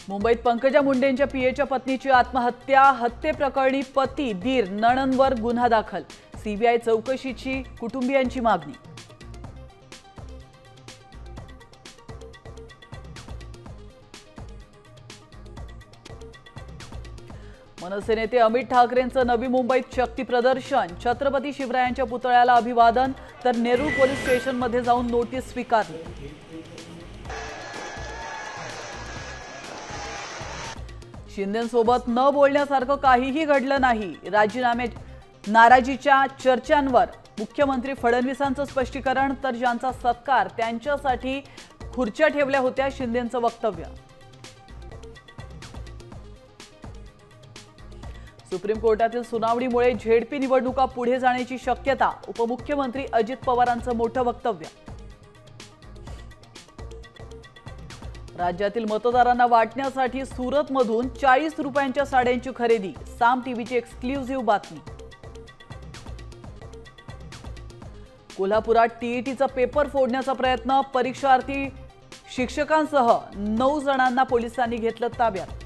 मुंबईत पंकजा मुंडेंच्या पीएच्या पत्नीची आत्महत्या, हत्येप्रकरणी पती, दीर, नणंदवर गुन्हा दाखल। सीबीआय चौकशीची कुटुंबियांची मागणी। मनसे नेते अमित ठाकरेंचं नवी मुंबईत शक्ती प्रदर्शन, छत्रपती शिवरायांच्या पुतळ्याला अभिवादन, तर नेरूळ पोलीस स्टेशनमध्ये जाऊन नोटीस स्वीकारली। शिंदेंसोबत न बोलण्यासारखं काहीही घडलं नाही। नाराजीच्या चर्चांवर मुख्यमंत्री फडणवीसांचं स्पष्टीकरण, तर ज्यांचा सत्कार त्यांच्यासाठी खुर्च्या ठेवल्या होत्या, शिंदेंचं वक्तव्य। सुप्रीम कोर्टातील सुनावणीमुळे झेडपी निवडणुका पुढे जाण्याची शक्यता, उपमुख्यमंत्री अजित पवारांचं मोठं वक्तव्य। राज्यातील मतदारांना वाटण्यासाठी सुरतमधून 40 रुपयांच्या साड्यांची खरेदी, साम टीव्हीची एक्सक्लुझिव्ह बातमी। कोल्हापुरात टीईटीचा पेपर फोडण्याचा प्रयत्न, परीक्षार्थी शिक्षकांसह 9 जणांना पोलिसांनी घेतलं ताब्यात।